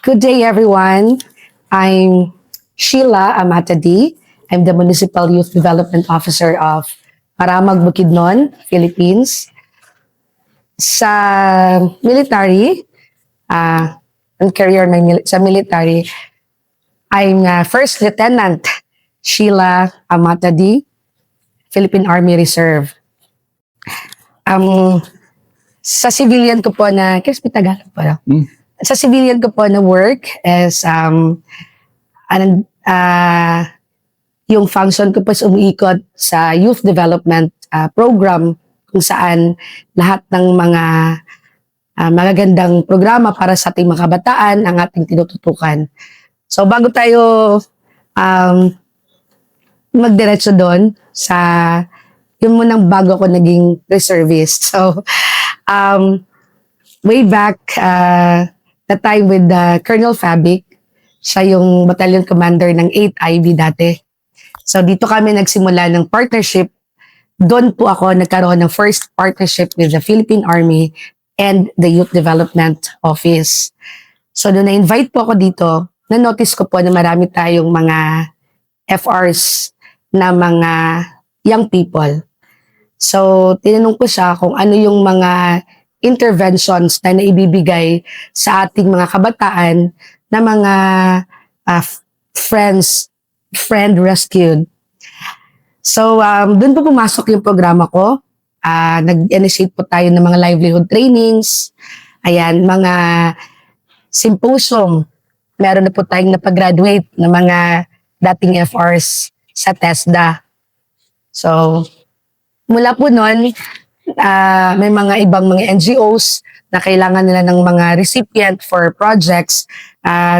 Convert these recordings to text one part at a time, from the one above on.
Good day, everyone. I'm Sheila Amatadi. I'm the Municipal Youth Development Officer of Maramag Bukidnon, Philippines. Sa military, ang career sa military, I'm First Lieutenant Sheila Amatadi, Philippine Army Reserve. Sa civilian ko po na, kasi Tagalog pa. Sa civilian ko po na work is yung function ko po is umiikot sa youth development program kung saan lahat ng mga magagandang programa para sa ating mga kabataan ang ating tinututukan. So bago tayo magdiretso doon sa yun munang bago ako naging reservist. So way back the time with Colonel Fabic, siya yung battalion commander ng 8th IB dati. So dito kami nagsimula ng partnership. Doon po ako nagkaroon ng first partnership with the Philippine Army and the Youth Development Office. So doon na-invite po ako dito, na-notice ko po na marami tayong mga FRs na mga young people. So tinanong ko siya kung ano yung mga interventions na naibibigay sa ating mga kabataan na mga friend rescued. So, doon po pumasok yung programa ko. Nag-initiate po tayo ng mga livelihood trainings. Ayan, mga symposium. Meron na po tayong napag-graduate ng mga dating FRs sa TESDA. So, mula po noon, may mga ibang mga NGOs na kailangan nila ng mga recipient for projects.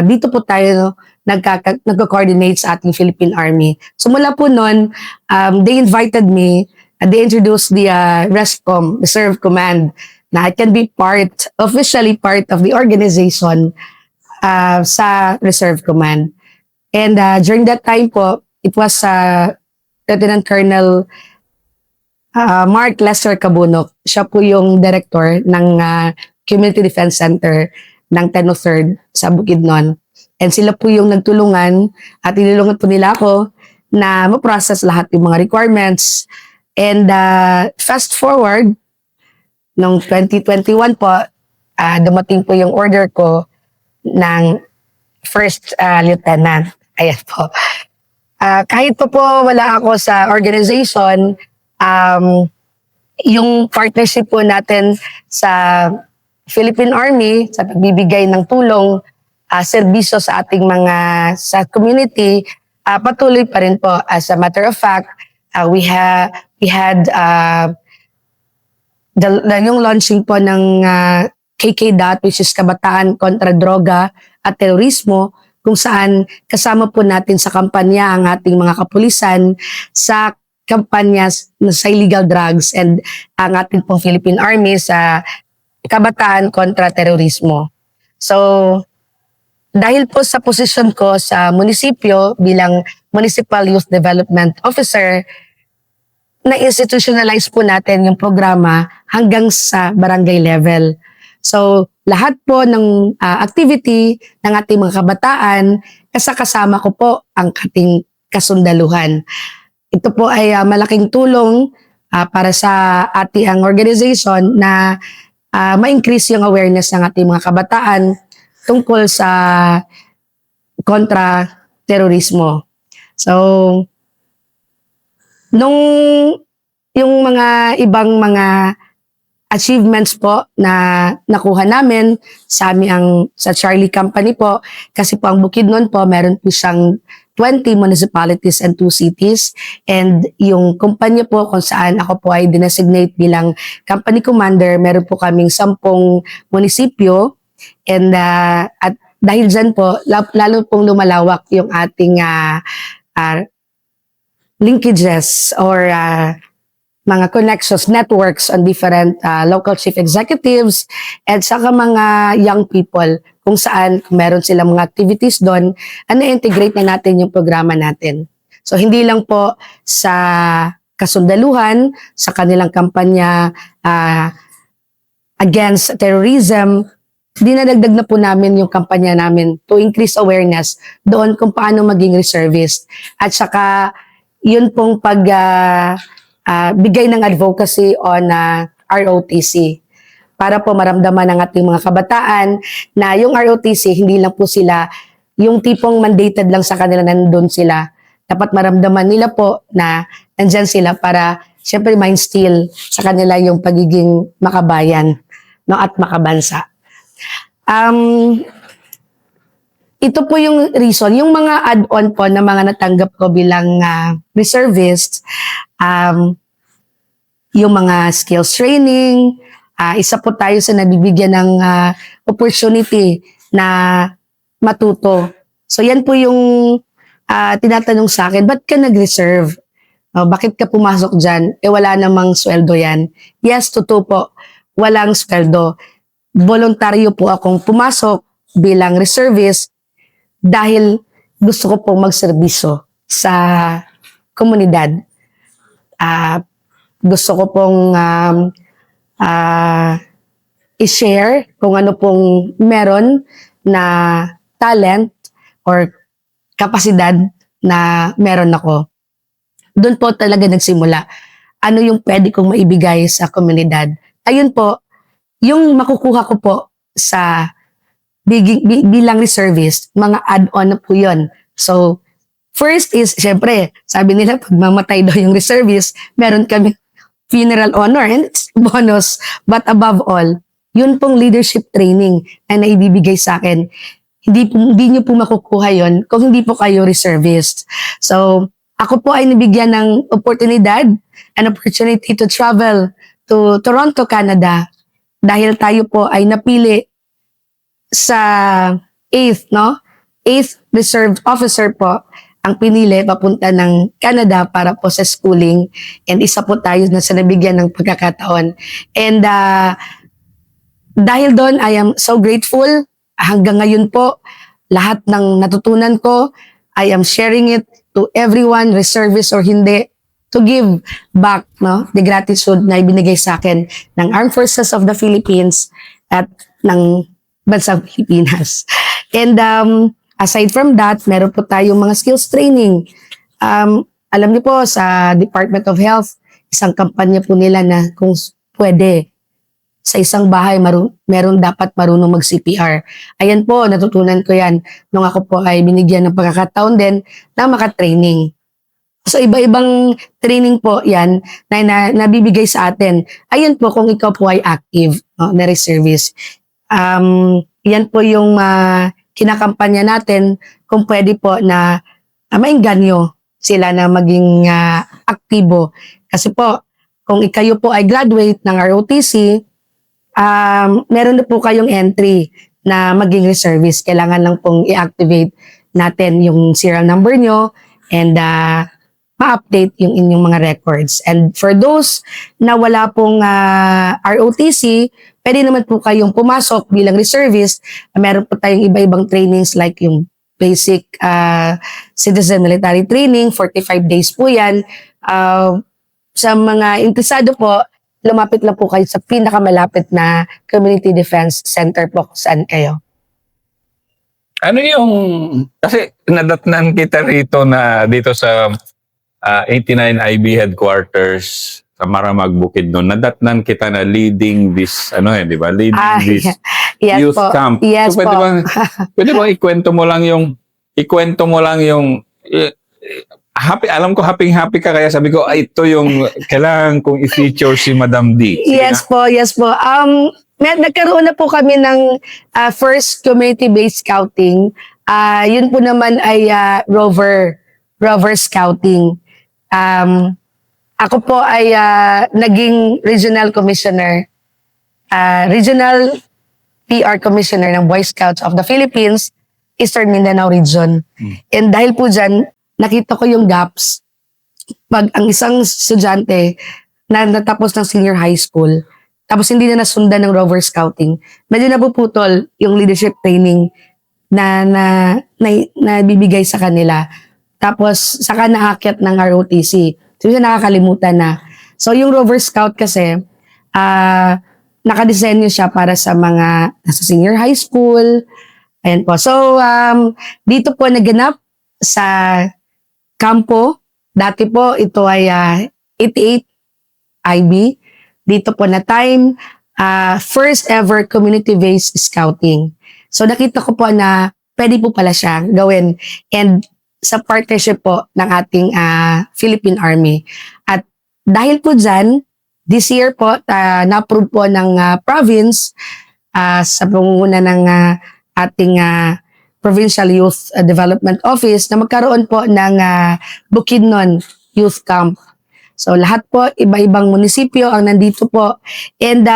Dito po tayo nagko-coordinate sa ating Philippine Army. So mula po noon, they invited me, they introduced the RESCOM, Reserve Command, na I can be officially part of the organization sa Reserve Command. And during that time po, it was Lieutenant Colonel Mark Lester Cabunok. Siya po yung director ng Community Defense Center ng 1003rd sa Bukidnon. And sila po yung nagtulungan at inilungan po nila ako na ma-process lahat yung mga requirements. And fast forward, noong 2021 po, dumating po yung order ko ng First Lieutenant. Ayan po. Kahit po wala ako sa organization, yung partnership po natin sa Philippine Army sa pagbibigay ng tulong, serbisyo sa ating sa community, patuloy pa rin po. As a matter of fact, we had yung launching po ng KKDOT, which is Kabataan Kontra Droga at Terorismo, kung saan kasama po natin sa kampanya ang ating mga kapulisan sa kampanya sa illegal drugs and ang ating pong Philippine Army sa Kabataan Kontra Terorismo. So, dahil po sa posisyon ko sa munisipyo bilang Municipal Youth Development Officer, na-institutionalize po natin yung programa hanggang sa barangay level. So, lahat po ng activity ng ating mga kabataan, kasama ko po ang ating kasundaluhan. Ito po ay malaking tulong para sa ating organization na ma-increase yung awareness ng ating mga kabataan tungkol sa kontra-terorismo. So, yung mga ibang mga achievements po na nakuha namin sa Charlie Company po, kasi po ang Bukidnon po, meron po siyang 20 municipalities and 2 cities. And yung kumpanya po kung saan ako po ay dinesignate bilang company commander, meron po kaming 10 munisipyo. And at dahil dyan po, lalo pong lumalawak yung ating linkages or mga connections, networks on different local chief executives at saka mga young people kung saan kung meron silang mga activities doon, na-integrate na natin yung programa natin. So hindi lang po sa kasundaluhan, sa kanilang kampanya against terrorism, dinadagdag na po namin yung kampanya namin to increase awareness doon kung paano maging reservist. At saka, yun pong bigay ng advocacy on ROTC para po maramdaman ng ating mga kabataan na yung ROTC, hindi lang po sila yung tipong mandated lang sa kanila, nandun sila. Dapat maramdaman nila po na nandyan sila para siyempre ma-instill sa kanila yung pagiging makabayan, no, at makabansa. Ito po yung reason, yung mga add-on po na mga natanggap ko bilang reservist, yung mga skills training, isa po tayo sa nabibigyan ng opportunity na matuto. So yan po yung tinatanong sa akin, ba't ka nag-reserve? Bakit ka pumasok dyan? Wala namang sweldo yan. Yes, totoo po, walang sweldo. Voluntaryo po akong pumasok bilang reservist dahil gusto ko pong magserbisyo sa komunidad. Gusto ko pong i-share kung ano pong meron na talent or kapasidad na meron ako. Doon po talaga nagsimula. Ano yung pwede kong maibigay sa komunidad? Ayun po, yung makukuha ko po sa bilang reservist, mga add-on na po yun. So, first is, syempre, sabi nila, pag mamatay daw yung reservist, meron kami funeral honor and it's bonus. But above all, yun pong leadership training na naibibigay sa akin. Hindi nyo po makukuha yun kung hindi po kayo reservist. So, ako po ay nabigyan ng an opportunity to travel to Toronto, Canada. Dahil tayo po ay napili sa 8th reserved officer po ang pinili papunta ng Canada para po sa schooling, and isa po tayo na sa nabigyan ng pagkakataon. And dahil doon, I am so grateful. Hanggang ngayon po, lahat ng natutunan ko, I am sharing it to everyone, reservist or hindi, to give back the gratitude na ibinigay sa akin ng Armed Forces of the Philippines at ng bansang Pilipinas. And aside from that, meron po tayong mga skills training. Alam niyo po, sa Department of Health, isang kampanya po nila na kung pwede, sa isang bahay, meron dapat marunong mag-CPR. Ayan po, natutunan ko yan nung ako po ay binigyan ng pagkakataon din na makatraining. So, iba-ibang training po yan na nabibigay sa atin. Ayan po, kung ikaw po ay active na reservist. Yan po yung kinakampanya natin kung pwede po na mainganyo sila na maging aktibo. Kasi po, kung ikayo po ay graduate ng ROTC, meron na po kayong entry na maging reservist. Kailangan lang pong i-activate natin yung serial number nyo and ma-update yung inyong mga records. And for those na wala pong ROTC, pwede naman po kayong pumasok bilang reservist. Meron po tayong iba-ibang trainings like yung basic citizen military training, 45 days po yan. Sa mga interesado po, lumapit lang po kayo sa pinakamalapit na Community Defense Center po saan kayo. Ano yung, kasi nadatnan kita rito na dito sa 89 IB headquarters sa Maramag Bukidnon, nadatnan kita na leading this, di ba? Leading this yes youth po. camp. Yes so, po. Pwede bang ikwento mo lang yung happy, alam ko happy ka, kaya sabi ko, ito yung kailangan kong i-feature si Madam D. Sige yes po. Nagkaroon na po kami ng first community-based scouting. Yun po naman ay rover scouting. Ako po ay naging regional commissioner, regional PR commissioner ng Boy Scouts of the Philippines, Eastern Mindanao Region. And dahil po dyan, nakita ko yung gaps. Pag ang isang estudyante na natapos ng senior high school, tapos hindi na nasundan ng rover scouting, medyo napuputol yung leadership training na bibigay sa kanila. Tapos saka naakyat ng ROTC. So nakakalimutan na. So yung rover scout kasi, nakadesenyo siya para sa mga nasa senior high school. Ayan po. So, dito po naganap sa kampo. Dati po, ito ay 88 IB. Dito po na time, first ever community-based scouting. So, nakita ko po na pwede po pala siya gawin. And sa partnership po ng ating Philippine Army. At dahil po dyan, this year po, na-approve po ng province sa pangunguna ng ating Provincial Youth Development Office na magkaroon po ng Bukidnon Youth Camp. So lahat po, iba-ibang munisipyo ang nandito po. And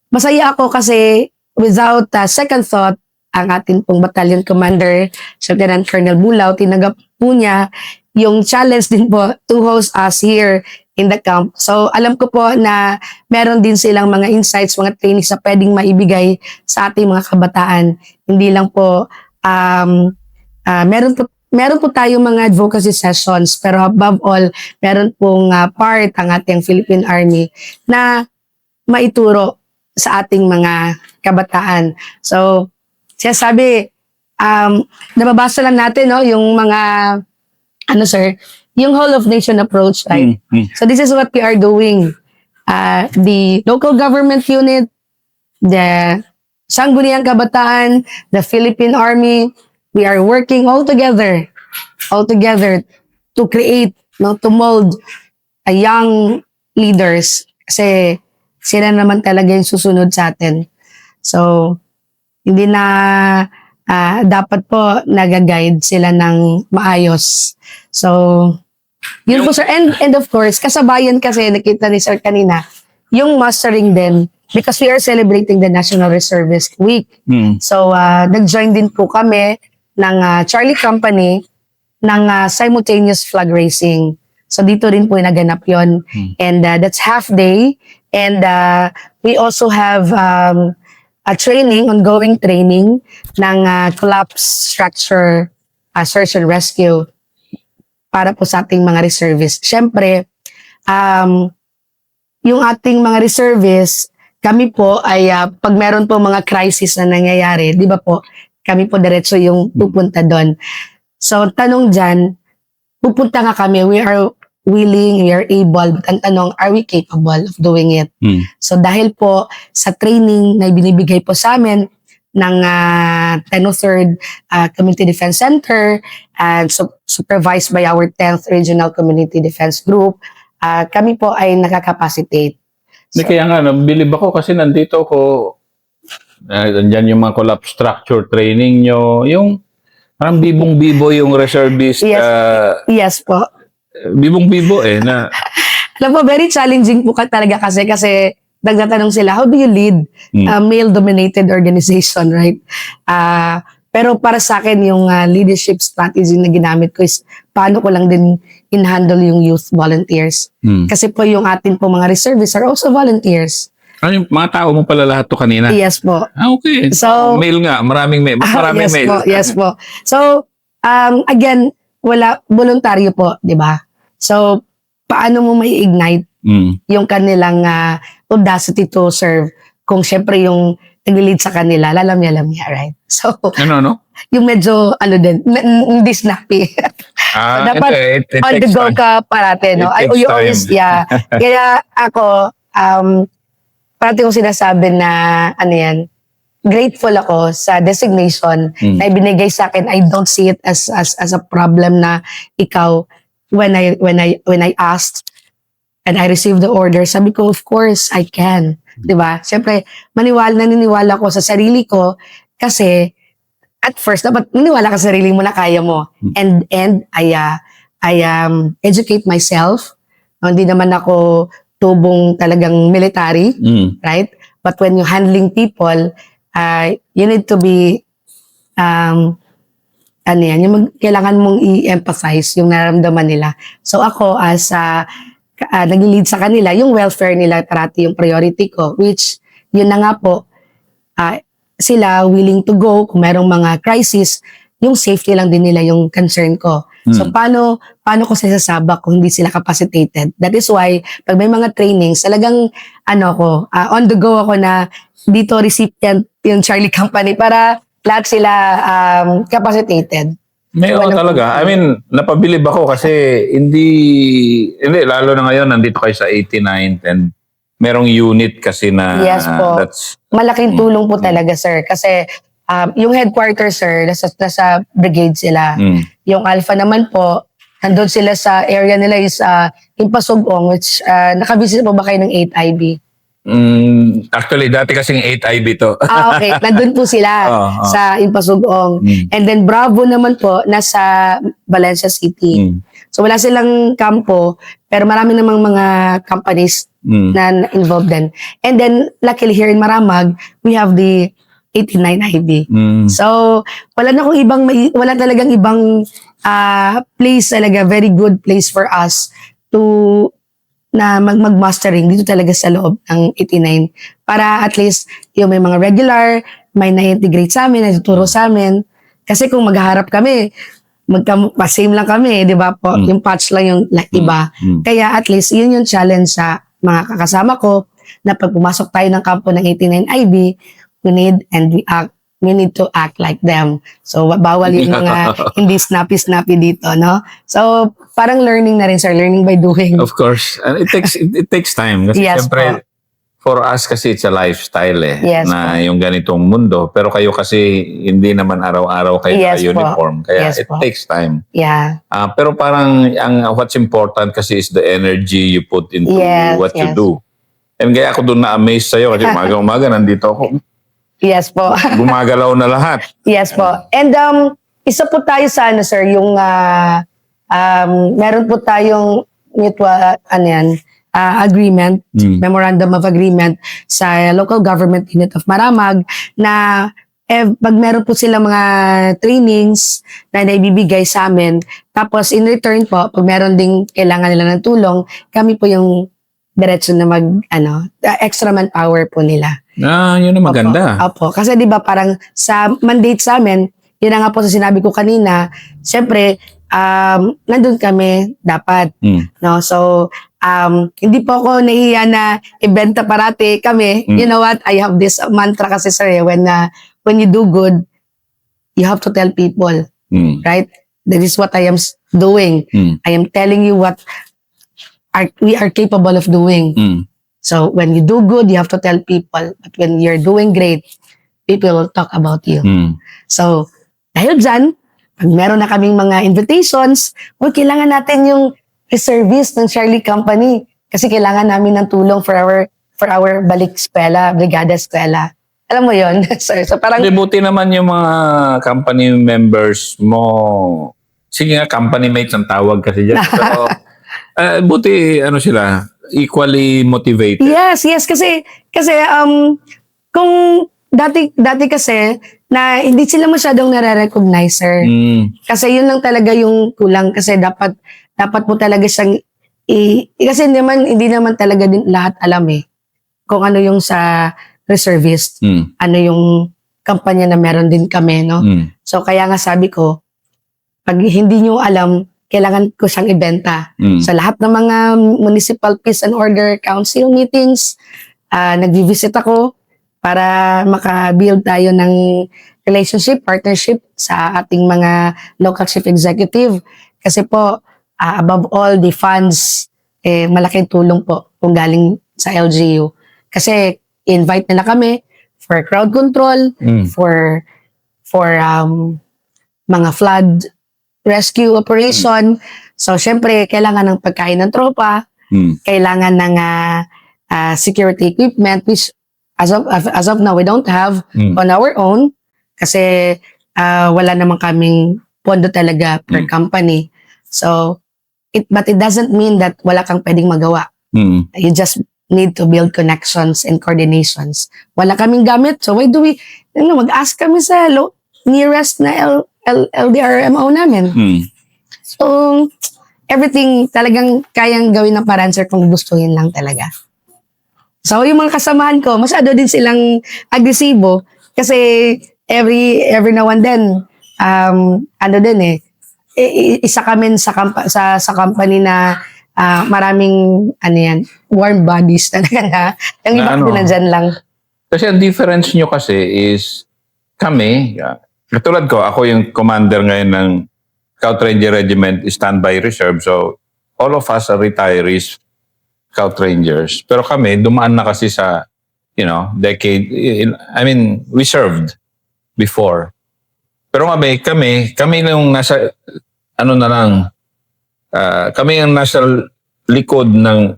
masaya ako kasi without second thought, ang ating pong battalion commander, Lieutenant Colonel Bulao, tinanggap po niya yung challenge din po to host us here in the camp. So, alam ko po na meron din silang mga insights, mga trainings na pwedeng maibigay sa ating mga kabataan. Hindi lang po, meron po tayong mga advocacy sessions, pero above all, meron pong part ang ating Philippine Army na maituro sa ating mga kabataan. So, siya sabi, nababasa lang natin, no, yung mga, yung whole of nation approach, right? So this is what we are doing. The local government unit, the Sangguniang Kabataan, the Philippine Army, we are working all together to create, no, to mold a young leaders. Kasi sila naman talaga yung susunod sa atin. So, hindi na dapat po nag-guide sila ng maayos. So, yun po sir. And of course, kasabayan kasi nakita ni sir kanina, yung mustering din because we are celebrating the National Reservist Week. So, nag-join din po kami ng Charlie Company ng simultaneous flag raising. So, dito rin po naganap yun. And that's half day. And we also have a training, ongoing training ng collapse structure search and rescue para po sa ating mga reservists. Siyempre, yung ating mga reservists, kami po ay pag meron po mga crisis na nangyayari, di ba po, kami po diretso yung pupunta doon. So, tanong dyan, pupunta nga kami, we are willing, we are able, but ang tanong, are we capable of doing it? So dahil po sa training na binibigay po sa amin ng 1003rd Community Defense Center and supervised by our 10th Regional Community Defense Group, kami po ay nakakapacitate. So, kaya nga, bilib ako kasi nandito ko, andyan yung mga collapse structure training nyo, yung parang bibong-bibo yung reservist. Yes po. Bibong-bibo na. Alam po, very challenging po talaga kasi nagtatanong sila, how do you lead a male-dominated organization, right? Pero para sa akin, yung leadership strategy na ginamit ko is paano ko lang din in-handle yung youth volunteers. Kasi po yung atin po mga reservists are also volunteers. Yung mga tao mo pala lahat to kanina? Yes po. Okay. So, male nga, maraming male. Maraming yes male. Po, yes po. So, again, voluntaryo po, di ba? So, paano mo may ignite yung kanilang audacity to serve kung syempre yung nag-lead sa kanila, lalam niya, right? So, yung medyo, hindi snappy. So, dapat it on the takes go time. ka parate, no? It takes Always, time. yeah. Kaya ako, parati kong sinasabi na, grateful ako sa designation na ibinigay sa akin. I don't see it as a problem na ikaw, when I asked and I received the order, sabi ko, of course, I can. Diba? Siyempre, naniniwala ko sa sarili ko kasi at first, dapat naniniwala ka sa sarili mo na kaya mo. And I educate myself. Hindi naman ako tubong talagang military, right? But when you're handling people, you need to be kailangan mong i-emphasize yung nararamdaman nila. So ako as nag-lead sa kanila, yung welfare nila parati yung priority ko, which yun na nga po, sila willing to go kung merong mga crisis, yung safety lang din nila yung concern ko. So, paano ko sila sasabak kung hindi sila capacitated? That is why, pag may mga trainings, talagang, on the go ako na dito recipient yung Charlie Company para lahat sila capacitated. May So, talaga. I mean, napabilib ako kasi hindi, lalo na ngayon, nandito kayo sa 89th and merong unit kasi na Yes po. that's, Malaking tulong po talaga, sir. Kasi yung headquarters, sir, nasa brigade sila. Yung Alpha naman po, nandun sila sa area nila is Impasugong, which nakabisit po ba kayo ng 8IB? actually, dati kasing 8IB to. Okay. Nandun po sila sa Impasugong. And then Bravo naman po, nasa Valencia City. So wala silang kampo, pero marami namang mga companies na involved din. And then, luckily here in Maramag, we have the 89IB. So, wala talagang ibang place talaga, very good place for us to na mag-mastering dito talaga sa loob ng 89 para at least yung may mga regular, may na-integrate sa amin, natuturo sa amin. Kasi kung maghaharap kami, same lang kami, di ba po? Yung patch lang yung iba. Kaya at least yun yung challenge sa mga kakasama ko na pag pumasok tayo ng kampo ng 89IB, we need to act like them. So, bawal yung mga hindi snappy dito, no? So, parang learning na rin, sir. Learning by doing. Of course. And it takes time. Kasi Yes, siyempre, for us kasi it's a lifestyle Yes, na yung ganitong mundo. Pero kayo kasi hindi naman araw-araw kayo Yes, uniform. Kaya Yes, it po. takes time. Yeah. Pero parang what's important kasi is the energy you put into Yes, what you yes. do. And kaya ako doon na-amaze sa'yo kasi umaga-umaga nandito ako. Yes po. Gumagalaw na lahat. Yes po. And isa po tayo sa sir, yung meron po tayong mutual agreement, memorandum of agreement sa local government unit of Maramag na pag meron po sila mga trainings na naibibigay sa amin, tapos in return po, pag meron ding kailangan nila ng tulong, kami po yung diretso na extra manpower po nila. Yun ang maganda. Opo. Kasi di ba parang sa mandate sa amin, yun na nga po sa sinabi ko kanina, syempre, nandun kami dapat. No? So, hindi po ako nahiya na ibenta parati kami. You know what? I have this mantra kasi sir, when you do good, you have to tell people. Right? That is what I am doing. I am telling you what we are capable of doing. So, when you do good, you have to tell people. But when you're doing great, people will talk about you. So, dahil dyan, pag meron na kaming mga invitations, kailangan natin yung service ng Charlie Company. Kasi kailangan namin ng tulong for our balik eskwela, brigada eskwela. Alam mo yon sir? So, parang... Buti naman yung mga company members mo. Sige nga, company mates ang tawag kasi dyan. Pero, buti, sila, equally motivated. Yes. Kasi kung dati kasi na hindi sila masyadong nare-recognize, sir. Kasi yun lang talaga yung kulang kasi dapat po talaga siyang kasi hindi naman talaga din lahat alam kung ano yung sa reservist, ano yung kampanya na meron din kami, no? So kaya nga sabi ko, pag hindi nyo alam, kailangan ko siyang ibenta. Sa lahat ng mga municipal peace and order council meetings, nag-visit ako para maka-build tayo ng relationship, partnership sa ating mga local chief executive. Kasi po, above all, the funds, malaking tulong po kung galing sa LGU. Kasi invite nila kami for crowd control, for mga flood rescue operation. So, syempre, kailangan ng pagkain ng tropa, kailangan ng security equipment, which as of now, we don't have on our own kasi wala naman kaming pondo talaga per company. So, but it doesn't mean that wala kang pwedeng magawa. You just need to build connections and coordinations. Wala kaming gamit. So, why do we, mag-ask kami sa nearest na LDRMO namin. So, everything talagang kayang gawin ng paraan, sir, kung gustuhin lang talaga. So, yung mga kasamahan ko, masyado din silang agresibo kasi every now and then, isa kami sa company na maraming warm bodies talaga na yung iba Na din nandyan lang. Kasi ang difference nyo kasi is kami, katulad ko, ako yung commander ngayon ng Scout Ranger Regiment Standby Reserve. So, all of us are retirees Scout Rangers. Pero kami, dumaan na kasi sa, decade. I mean, we served before. Pero kami nung nasa, kami ang nasa likod ng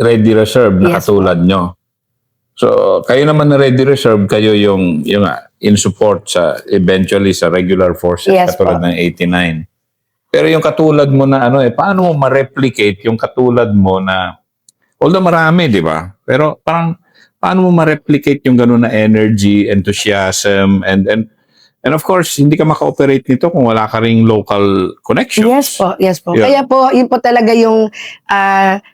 Ready Reserve na Yes, katulad nyo. So, kayo naman na Ready Reserve, kayo yung in support sa eventually sa regular forces Yes, katulad po. ng 89. Pero yung katulad mo na paano mo ma-replicate yung katulad mo na although marami, di ba? Pero parang paano mo ma-replicate yung gano'n na energy, enthusiasm, and of course, hindi ka maka-operate nito kung wala ka ring local connections. Yes po. Yeah. Kaya po, yun po talaga yung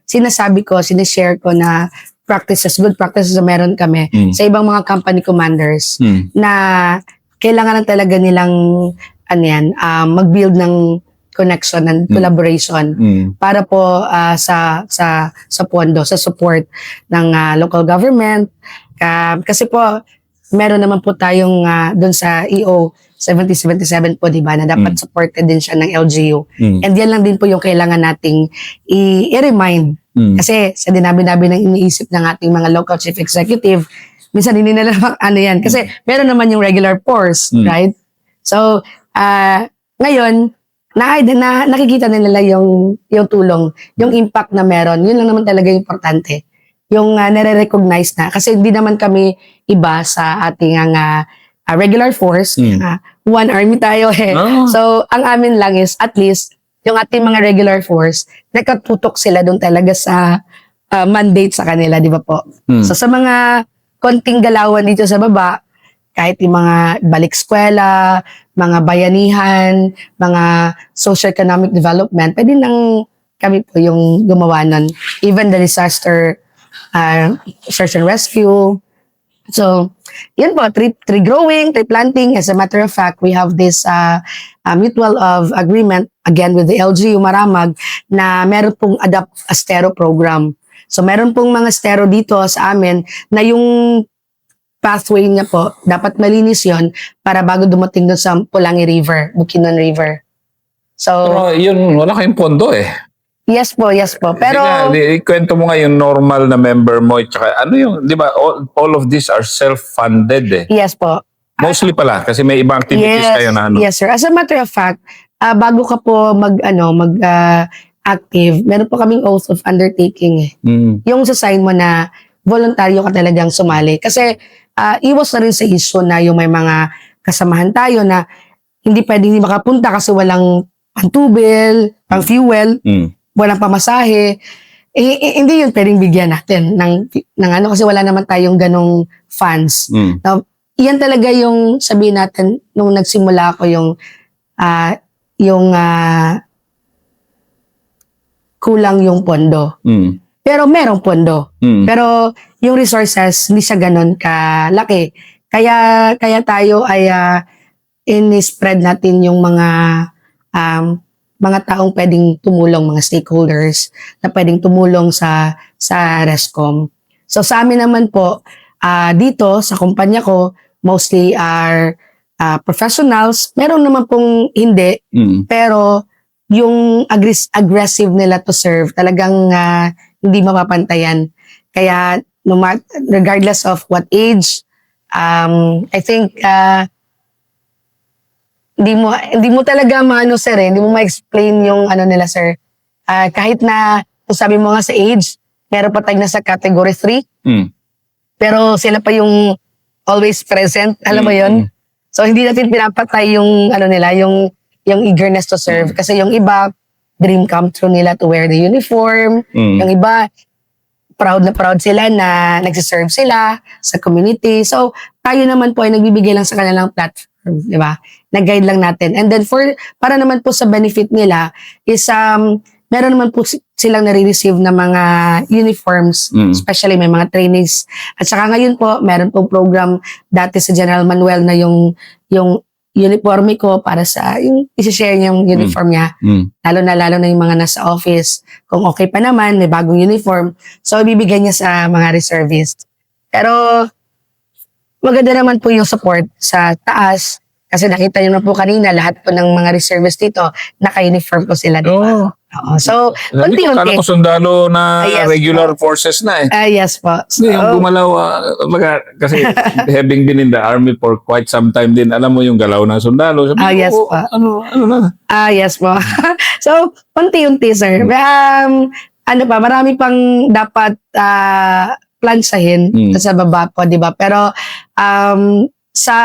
sinasabi ko, sinishare ko na good practices na meron kami sa ibang mga company commanders na kailangan lang talaga nilang mag-build ng connection and collaboration para po sa pondo, sa support ng local government. Kasi po, meron naman po tayong doon sa EO 7077 po, di ba, na dapat supported din siya ng LGU. And yan lang din po yung kailangan nating i-remind. Kasi sa dinabi-dabi ng iniisip ng ating mga local chief executive, minsan hindi nila yan. Kasi meron naman yung regular force, right? So, ngayon, nakikita na nila yung tulong, yung impact na meron. Yun lang naman talaga yung importante. Yung nare-recognize na. Kasi hindi naman kami iba sa ating regular force. One army tayo eh. Oh. So, ang amin lang is at least yung ating mga regular force, nakatutok sila doon talaga sa mandate sa kanila, di ba po? So, sa mga konting galawan dito sa baba, kahit yung mga balik eskwela, mga bayanihan, mga socio-economic development, pwede nang kami po yung gumawa nun. Even the disaster search and rescue. So, yun po, tree growing, tree planting. As a matter of fact, we have this mutual of agreement, again with the LGU Maramag, na meron pong Adapt Astero program. So, meron pong mga stero dito sa amin na yung pathway niya po, dapat malinis yon para bago dumating doon sa Pulangi River, Bukidnon River. So, Pero yun, wala kayong pondo eh. yes po. Pero, Kwento mo nga yung normal na member mo, tsaka di ba, all of these are self-funded eh. yes po. Mostly pala, kasi may ibang activities kayo na Yes, sir. As a matter of fact, bago ka po active, meron po kaming oath of undertaking eh. Yung sa sign mo na voluntaryo ka talagang sumali. Kasi iwas na rin sa issue na yung may mga kasamahan tayo na hindi pwedeng makapunta kasi walang pang-tubil, pang-fuel, walang pamasahe. Hindi yun pwedeng bigyan natin ng kasi wala naman tayong ganong funds. Now, iyan talaga yung sabihin natin nung nagsimula ako yung kulang yung pondo. Pero merong pondo. Pero yung resources, hindi siya ganon kalaki. Kaya tayo ay in-spread natin yung mga taong pwedeng tumulong, mga stakeholders na pwedeng tumulong sa RESCOM. So sa amin naman po, dito sa kumpanya ko, mostly are professionals. Meron naman pong hindi, pero yung aggressive nila to serve, talagang hindi mapapantayan. Kaya regardless of what age, I think hindi mo talaga sir, hindi mo ma-explain yung nila sir. Kahit na kung sabi mo nga sa age, meron pa tayong nasa category 3. Pero sila pa yung always present, alam mo yon. So hindi natin pinapatay yung nila, yung eagerness to serve. Kasi yung iba, dream come true nila to wear the uniform. Yung iba, proud na proud sila na nagsiserve sila sa community. So, tayo naman po ay nagbibigay lang sa kanilang platform, di ba? Nag-guide lang natin. And then para naman po sa benefit nila is meron naman po silang nare-receive na mga uniforms, especially may mga trainings. At saka ngayon po, meron pong program dati sa General Manuel na yung uniforme ko para sa yung isi-share niya yung uniform niya. Lalo na yung mga nasa office. Kung okay pa naman, may bagong uniform. So, ibibigay niya sa mga reservist. Pero, maganda naman po yung support sa taas. Kasi nakita niyo na po kanina, lahat po ng mga reservist dito, naka-uniform po sila. Diba? Oo. Oo. So, Kala unti-unti. ko sundalo na Yes, regular forces na eh. Yes po. So, Hindi, yung gumalaw, kasi having been in the army for quite some time din, alam mo yung galaw ng sundalo. Sabi ko, yes "Oh, po. ano na? Yes po. So, unti-unti, sir. Ano pa, marami pang dapat plansahin sa baba po, di ba? Pero, sa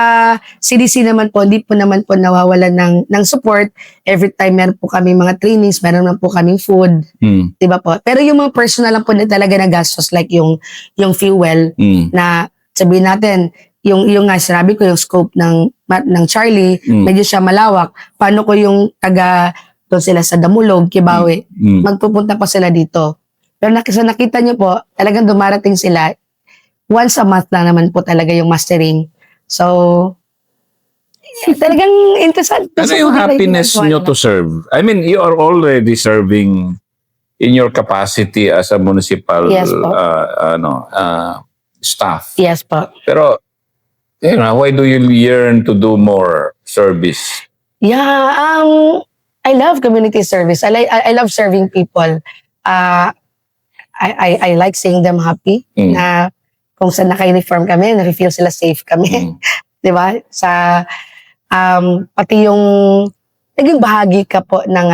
CDC naman po, hindi po naman po nawawalan ng support. Every time meron po kami mga trainings, meron naman po kaming food, di ba po? Pero yung mga personal lang po na talaga na gastos, like yung fuel, na sabihin natin, yung nga sinabi ko, yung scope ng Charlie, medyo siya malawak. Paano ko yung doon sila sa Damulog, Kibawe, magpupunta pa sila dito. Pero nakita niyo po, talagang dumarating sila, once a month lang naman po talaga yung mastering. So, talagang interesant. Ano yung happiness nyo to serve? I mean, you are already serving in your capacity as a municipal Yes, po. staff. Yes po. Pero, why do you yearn to do more service? Yeah, I love community service. I love serving people. I like seeing them happy na kung saan naka-uniform kami, na-feel sila safe kami. Di ba? Pati yung naging bahagi ka po ng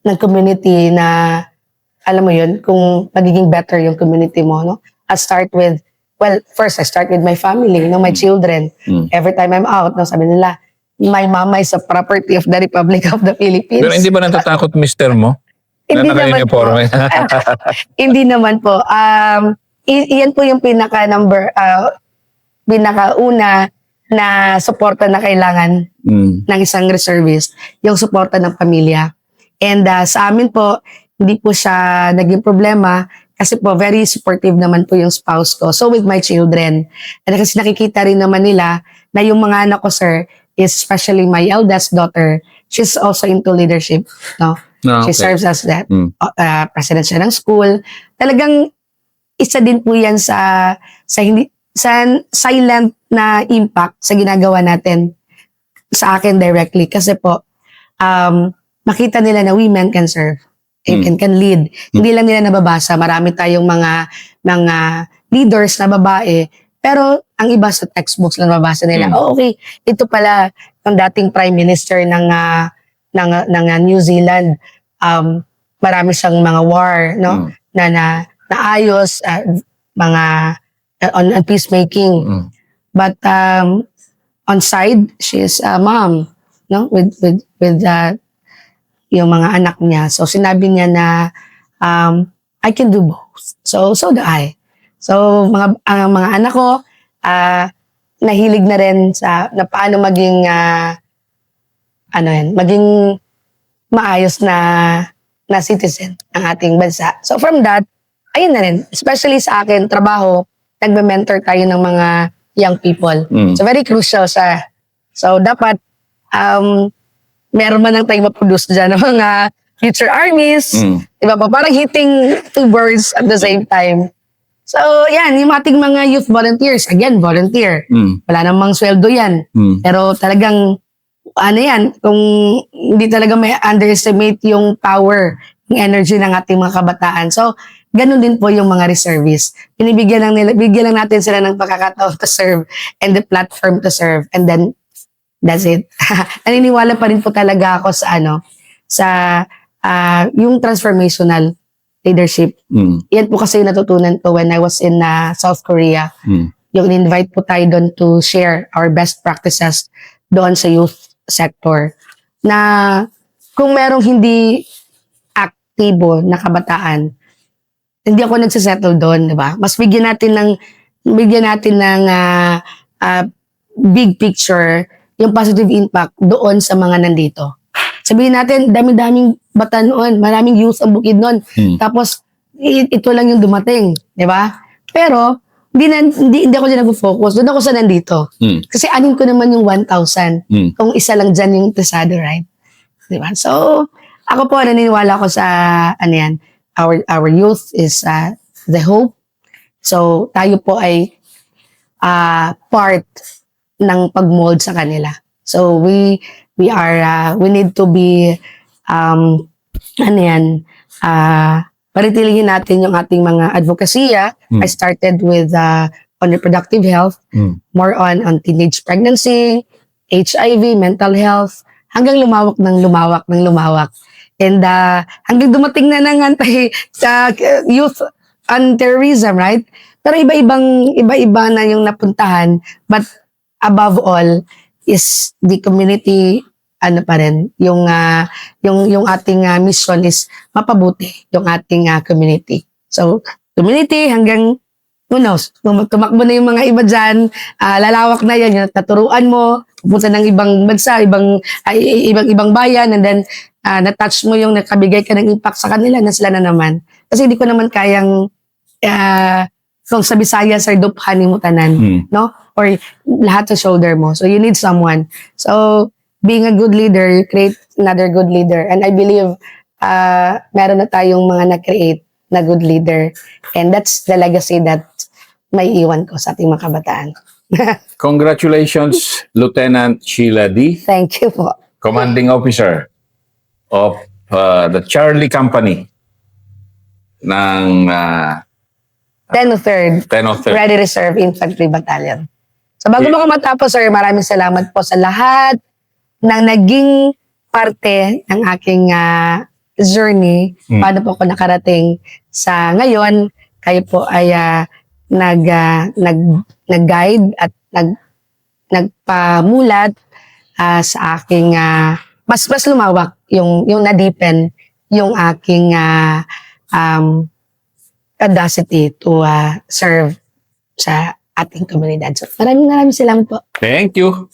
ng community na alam mo yun, kung magiging better yung community mo, no? First I start with my family, my children. Every time I'm out, sabi nila, my mama is a property of the Republic of the Philippines. Pero hindi ba natatakot mister mo? Hindi naman po. Hindi naman po. Iyan po yung pinakauna na suporta na kailangan ng isang reservist, yung suporta ng pamilya. And sa amin po, hindi po siya naging problema kasi po very supportive naman po yung spouse ko. So with my children. And kasi nakikita rin naman nila na yung mga anak ko, sir, especially my eldest daughter, she's also into leadership. No? Okay. She serves as that president siya ng school. Talagang isa din po yan sa silent na impact sa ginagawa natin sa akin directly. Kasi po, makita nila na women can serve. Can lead. Hindi lang nila nababasa. Marami tayong mga leaders na babae. Pero ang iba sa textbooks lang nababasa nila. Okay, ito pala ang dating prime minister ng New Zealand. Marami siyang mga war, no? Na naayos, mga on peacemaking. But on side, she is a mom, no? With yung mga anak niya. So sinabi niya na I can do both. So do I. So ang mga anak ko nahilig na rin na paano maging maging maayos na citizen ng ating bansa. So from that, ayun na rin. Especially sa akin, trabaho, nagme-mentor tayo ng mga young people. So very crucial siya. So dapat, meron man lang tayong maproduce dyan ng mga future armies. Diba po? Parang hitting two birds at the same time. So yan, yung ating mga youth volunteers, again, volunteer. Wala namang sweldo yan. Pero talagang, kung hindi talaga may underestimate yung power, yung energy ng ating mga kabataan. So, ganun din po yung mga reservists. Bigyan lang natin sila ng pagkakataon to serve and the platform to serve. And then, that's it. Naniniwala pa rin po talaga ako sa yung transformational leadership. Yan po kasi yung natutunan ko when I was in South Korea. Yung in-invite po tayo doon to share our best practices doon sa youth sector. Na kung merong hindi aktibo na kabataan, hindi ako nagsisettle doon, di ba? Mas bigyan natin ng big picture, yung positive impact doon sa mga nandito. Sabihin natin, dami-daming bata noon, maraming youth ang bukid noon. Tapos, ito lang yung dumating, di ba? Pero, hindi ako dyan nag-focus. Doon ako sa nandito. Kasi anin ko naman yung 1,000. Kung isa lang dyan yung tesado, right? Diba? So, ako po, naniniwala ko sa, ano yan, our youth is the hope. So, tayo po ay part ng pag-mold sa kanila. So, we need to be, ano yan, paritilihin natin yung ating mga advokasya. I started with on reproductive health, more on teenage pregnancy, HIV, mental health, hanggang lumawak ng lumawak. And hanggang dumating na ng youth on terrorism, right? Pero iba-iba na yung napuntahan. But above all is the community, ano pa rin, yung ating mission is mapabuti yung ating community. So, community hanggang, who knows, tumakbo na yung mga iba dyan, lalawak na yan, yung naturuan mo, pupunta ng ibang bansa, ibang bayan, and then na-touch mo yung nakabigay ka ng impact sa kanila na sila na naman. Kasi hindi ko naman kayang kung sa Visayas or duphanin mo tanan, no? Or lahat sa shoulder mo. So, you need someone. So, being a good leader, you create another good leader. And I believe meron na tayong mga na-create na good leader. And that's the legacy that may iwan ko sa ating mga kabataan. Congratulations, Lieutenant Sheila D., Thank you po. Commanding Officer of the Charlie Company ng 1003rd 1003rd. Ready Reserve Infantry Battalion. So bago mo ko matapos, sir, maraming salamat po sa lahat ng naging parte ng aking journey. Paano po ako nakarating sa ngayon. Kayo po ay nag-guide at nagpamulat sa aking mas lumawak yung na-deepen yung aking audacity to serve sa ating komunidad. So maraming salamat po. Thank you.